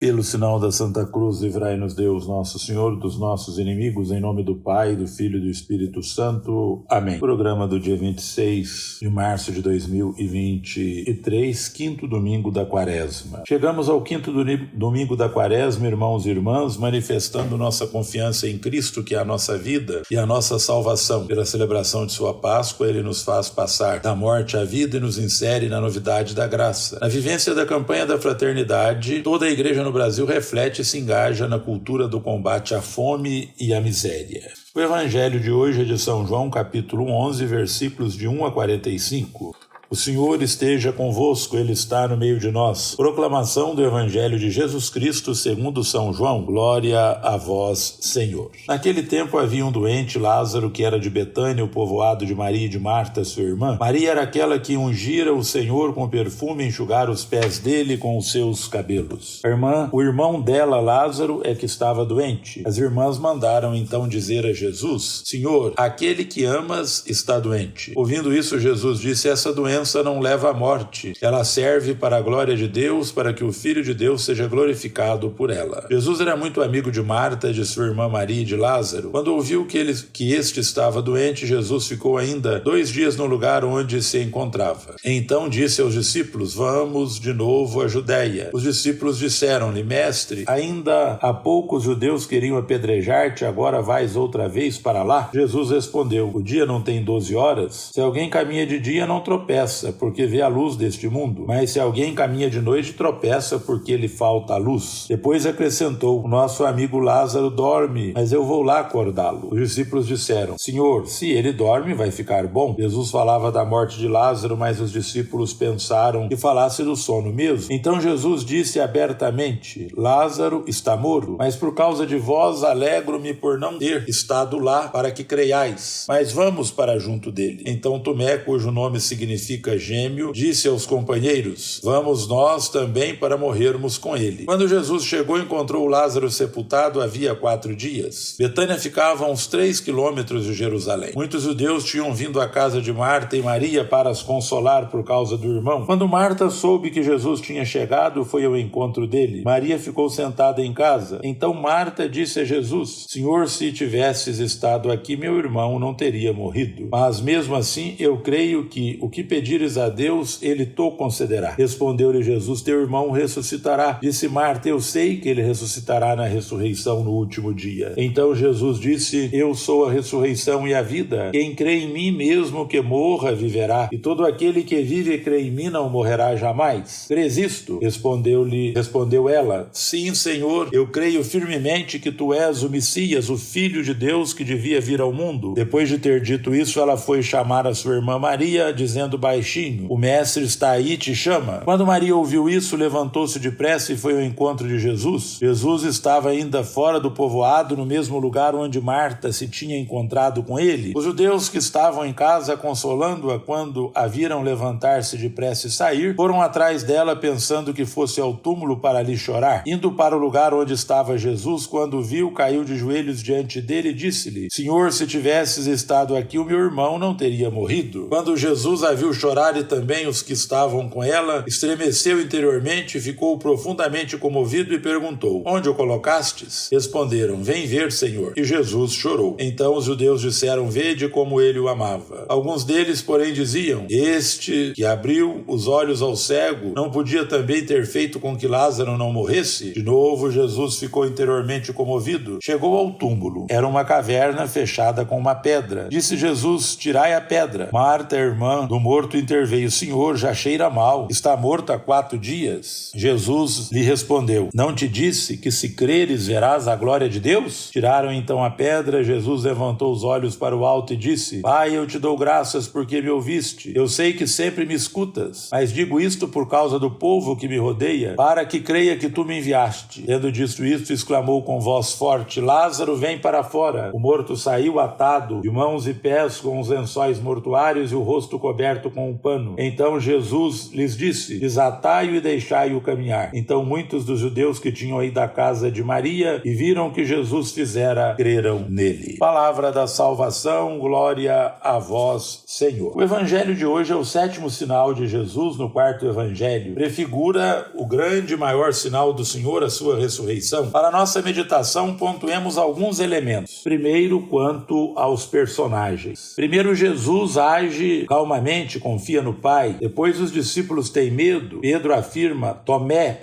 Pelo sinal da Santa Cruz, livrai-nos Deus, nosso Senhor, dos nossos inimigos, em nome do Pai, do Filho e do Espírito Santo. Amém. Programa do dia 26 de março de 2023, quinto domingo da Quaresma. Chegamos ao quinto domingo da Quaresma, irmãos e irmãs, manifestando nossa confiança em Cristo, que é a nossa vida e a nossa salvação. Pela celebração de sua Páscoa, ele nos faz passar da morte à vida e nos insere na novidade da graça. Na vivência da campanha da fraternidade, toda a Igreja no Brasil reflete e se engaja na cultura do combate à fome e à miséria. O Evangelho de hoje é de São João, capítulo 11, versículos de 1 a 45. O Senhor esteja convosco, Ele está no meio de nós. Proclamação do Evangelho de Jesus Cristo segundo São João. Glória a vós, Senhor. Naquele tempo havia um doente, Lázaro, que era de Betânia, o povoado de Maria e de Marta, sua irmã. Maria era aquela que ungira o Senhor com perfume e enxugara os pés dele com os seus cabelos. O irmão dela, Lázaro, é que estava doente. As irmãs mandaram então dizer a Jesus: Senhor, aquele que amas está doente. Ouvindo isso, Jesus disse: essa doença não leva à morte. Ela serve para a glória de Deus, para que o Filho de Deus seja glorificado por ela. Jesus era muito amigo de Marta, de sua irmã Maria e de Lázaro. Quando ouviu que este estava doente, Jesus ficou ainda 2 dias no lugar onde se encontrava. Então disse aos discípulos: vamos de novo à Judéia. Os discípulos disseram-lhe: Mestre, ainda há pouco os judeus queriam apedrejar-te, agora vais outra vez para lá? Jesus respondeu: o dia não tem 12 horas? Se alguém caminha de dia, não tropeça, porque vê a luz deste mundo. Mas se alguém caminha de noite, tropeça, porque lhe falta a luz. Depois acrescentou: o nosso amigo Lázaro dorme, mas eu vou lá acordá-lo. Os discípulos disseram: Senhor, se ele dorme, vai ficar bom. Jesus falava da morte de Lázaro, mas os discípulos pensaram que falasse do sono mesmo. Então Jesus disse abertamente: Lázaro está morto, mas por causa de vós alegro-me por não ter estado lá, para que creiais. Mas vamos para junto dele. Então Tomé, cujo nome significa gêmeo, disse aos companheiros: vamos nós também para morrermos com ele. Quando Jesus chegou, encontrou Lázaro sepultado havia 4 dias. Betânia ficava a uns 3 quilômetros de Jerusalém. Muitos judeus tinham vindo à casa de Marta e Maria para as consolar por causa do irmão. Quando Marta soube que Jesus tinha chegado, foi ao encontro dele. Maria ficou sentada em casa. Então Marta disse a Jesus: Senhor, se tivesses estado aqui, meu irmão não teria morrido. Mas mesmo assim, eu creio que o que pedires a Deus, ele te concederá. Respondeu-lhe Jesus: teu irmão ressuscitará. Disse Marta: eu sei que ele ressuscitará na ressurreição no último dia. Então Jesus disse: eu sou a ressurreição e a vida. Quem crê em mim, mesmo que morra, viverá. E todo aquele que vive e crê em mim não morrerá jamais. Crês isto? Respondeu ela: sim, Senhor, eu creio firmemente que tu és o Messias, o Filho de Deus que devia vir ao mundo. Depois de ter dito isso, ela foi chamar a sua irmã Maria, dizendo baixinho: o mestre está aí, te chama. Quando Maria ouviu isso, levantou-se depressa e foi ao encontro de Jesus. Jesus estava ainda fora do povoado, no mesmo lugar onde Marta se tinha encontrado com ele. Os judeus que estavam em casa consolando-a, quando a viram levantar-se depressa e sair, foram atrás dela pensando que fosse ao túmulo para ali chorar. Indo para o lugar onde estava Jesus, quando o viu, caiu de joelhos diante dele e disse-lhe: Senhor, se tivesses estado aqui, o meu irmão não teria morrido. Quando Jesus a viu chorar, e também os que estavam com ela, estremeceu interiormente, ficou profundamente comovido e perguntou: onde o colocastes? Responderam: vem ver, Senhor. E Jesus chorou. Então os judeus disseram: vede como ele o amava. Alguns deles, porém, diziam: este que abriu os olhos ao cego, não podia também ter feito com que Lázaro não morresse? De novo Jesus ficou interiormente comovido. Chegou ao túmulo. Era uma caverna fechada com uma pedra. Disse Jesus: tirai a pedra. Marta, irmã do morto, interveio: Senhor, já cheira mal, está morto há 4 dias. Jesus lhe respondeu: não te disse que se creres verás a glória de Deus? Tiraram então a pedra. Jesus levantou os olhos para o alto e disse: Pai, eu te dou graças porque me ouviste. Eu sei que sempre me escutas, mas digo isto por causa do povo que me rodeia, para que creia que tu me enviaste. Tendo dito isto, exclamou com voz forte: Lázaro, vem para fora. O morto saiu atado, de mãos e pés com os lençóis mortuários e o rosto coberto com com o pano. Então Jesus lhes disse: desatai-o e deixai-o caminhar. Então muitos dos judeus que tinham ido à casa de Maria e viram que Jesus fizera, creram nele. Palavra da salvação, glória a vós, Senhor. O evangelho de hoje é o 7º sinal de Jesus no 4º evangelho. Prefigura o grande e maior sinal do Senhor, a sua ressurreição. Para nossa meditação, pontuemos alguns elementos. Primeiro, quanto aos personagens. Primeiro, Jesus age calmamente, confia no Pai. Depois, os discípulos têm medo. Pedro afirma, Tomé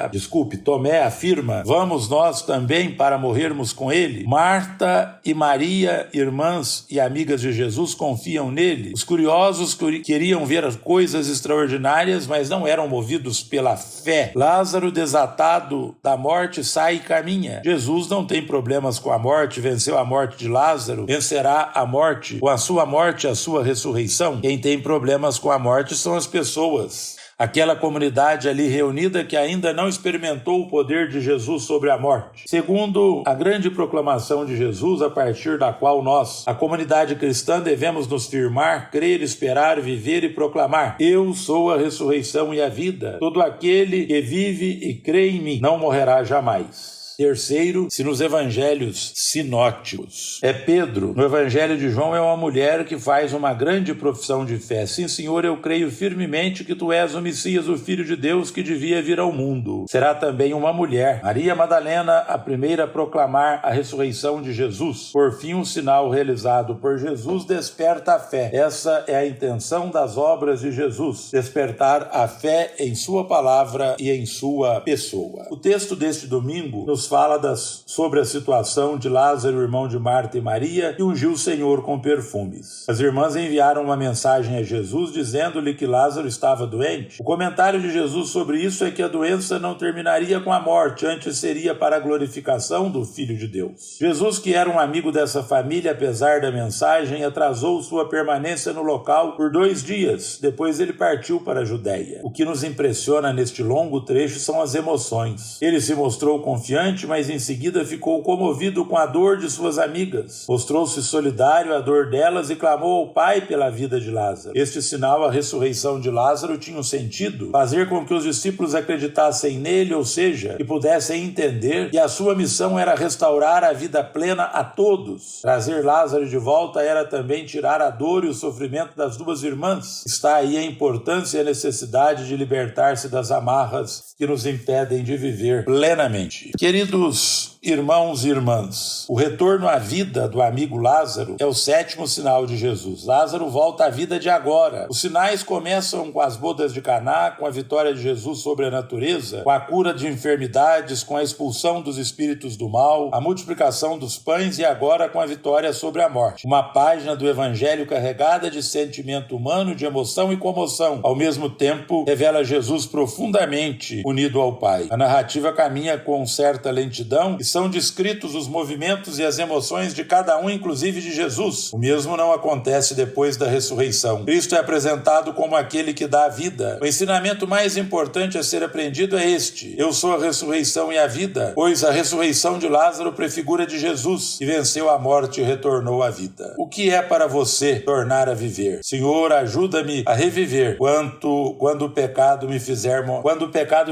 afirma: vamos nós também para morrermos com ele? Marta e Maria, irmãs e amigas de Jesus, confiam nele. Os curiosos queriam ver as coisas extraordinárias, mas não eram movidos pela fé. Lázaro, desatado da morte, sai e caminha. Jesus não tem problemas com a morte, venceu a morte de Lázaro, vencerá a morte, com a sua ressurreição. Quem tem problemas com a morte são as pessoas. Aquela comunidade ali reunida que ainda não experimentou o poder de Jesus sobre a morte. Segundo, a grande proclamação de Jesus, a partir da qual nós, a comunidade cristã, devemos nos firmar, crer, esperar, viver e proclamar: eu sou a ressurreição e a vida. Todo aquele que vive e crê em mim não morrerá jamais. Terceiro, se nos evangelhos sinóticos é Pedro, no evangelho de João é uma mulher que faz uma grande profissão de fé. Sim, Senhor, eu creio firmemente que tu és o Messias, o Filho de Deus que devia vir ao mundo. Será também uma mulher, Maria Madalena, a primeira a proclamar a ressurreição de Jesus. Por fim, um sinal realizado por Jesus desperta a fé. Essa é a intenção das obras de Jesus, despertar a fé em sua palavra e em sua pessoa. O texto deste domingo nos fala sobre a situação de Lázaro, irmão de Marta e Maria, que ungiu o Senhor com perfumes. As irmãs enviaram uma mensagem a Jesus dizendo-lhe que Lázaro estava doente. O comentário de Jesus sobre isso é que a doença não terminaria com a morte, antes seria para a glorificação do Filho de Deus. Jesus, que era um amigo dessa família, apesar da mensagem, atrasou sua permanência no local por 2 dias. Depois ele partiu para a Judéia. O que nos impressiona neste longo trecho são as emoções. Ele se mostrou confiante, mas em seguida ficou comovido com a dor de suas amigas. Mostrou-se solidário à dor delas e clamou ao Pai pela vida de Lázaro. Este sinal, a ressurreição de Lázaro, tinha um sentido: fazer com que os discípulos acreditassem nele, ou seja, que pudessem entender que a sua missão era restaurar a vida plena a todos. Trazer Lázaro de volta era também tirar a dor e o sofrimento das 2 irmãs. Está aí a importância e a necessidade de libertar-se das amarras que nos impedem de viver plenamente. Queridos irmãos e irmãs, o retorno à vida do amigo Lázaro é o 7º sinal de Jesus. Lázaro volta à vida de agora. Os sinais começam com as bodas de Caná, com a vitória de Jesus sobre a natureza, com a cura de enfermidades, com a expulsão dos espíritos do mal, a multiplicação dos pães e agora com a vitória sobre a morte. Uma página do evangelho carregada de sentimento humano, de emoção e comoção. Ao mesmo tempo, revela Jesus profundamente unido ao Pai. A narrativa caminha com certa lentidão e são descritos os movimentos e as emoções de cada um, inclusive de Jesus. O mesmo não acontece depois da ressurreição. Cristo é apresentado como aquele que dá a vida. O ensinamento mais importante a ser aprendido é este: eu sou a ressurreição e a vida, pois a ressurreição de Lázaro prefigura de Jesus, que venceu a morte e retornou à vida. O que é para você tornar a viver? Senhor, ajuda-me a reviver quando o pecado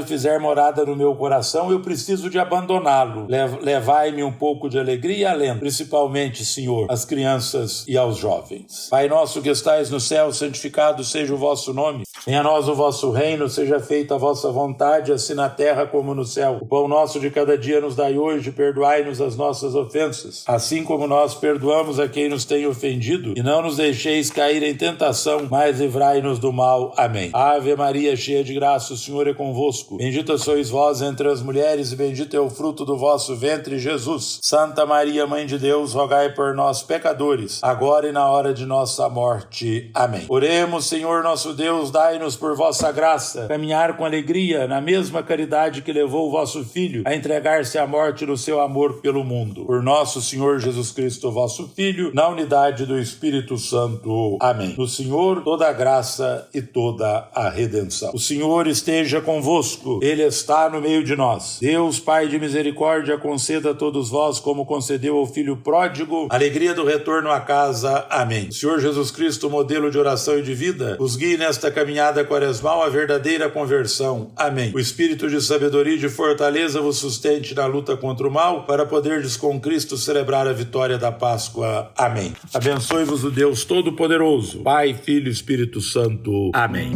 fizer morada no meu coração, eu preciso de abandoná-lo. Levai-me um pouco de alegria e alento, principalmente, Senhor, às crianças e aos jovens. Pai nosso que estais no céu, santificado seja o vosso nome. Venha a nós o vosso reino, seja feita a vossa vontade, assim na terra como no céu. O pão nosso de cada dia nos dai hoje, perdoai-nos as nossas ofensas, assim como nós perdoamos a quem nos tem ofendido, e não nos deixeis cair em tentação, mas livrai-nos do mal. Amém. Ave Maria, cheia de graça, o Senhor é convosco. Bendita sois vós entre as mulheres, e bendito é o fruto do vosso ventre, Jesus. Santa Maria, Mãe de Deus, rogai por nós, pecadores, agora e na hora de nossa morte. Amém. Oremos, Senhor nosso Deus, dai concedei-nos por vossa graça caminhar com alegria na mesma caridade que levou o vosso Filho a entregar-se à morte no seu amor pelo mundo. Por nosso Senhor Jesus Cristo, vosso Filho, na unidade do Espírito Santo. Amém. No Senhor toda a graça e toda a redenção. O Senhor esteja convosco, Ele está no meio de nós. Deus, Pai de misericórdia, conceda a todos vós, como concedeu ao Filho pródigo, alegria do retorno à casa. Amém. O Senhor Jesus Cristo, modelo de oração e de vida, os guie nesta caminhada quaresmal a verdadeira conversão. Amém. O Espírito de sabedoria e de fortaleza vos sustente na luta contra o mal, para poderdes com Cristo celebrar a vitória da Páscoa. Amém. Abençoe-vos o Deus Todo-Poderoso, Pai, Filho e Espírito Santo. Amém.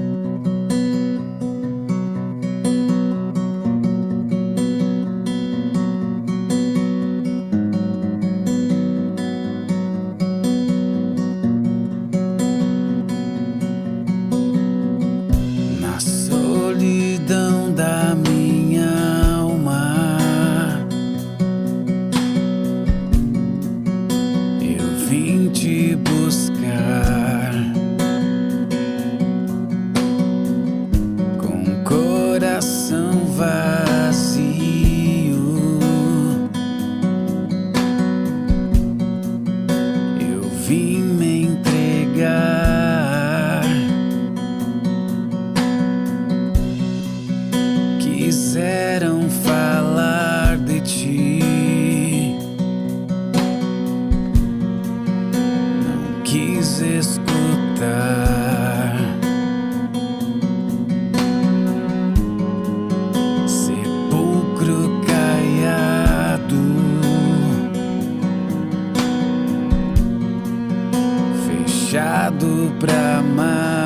Quiseram falar de ti, não quis escutar. Sepulcro caiado, fechado pra amar.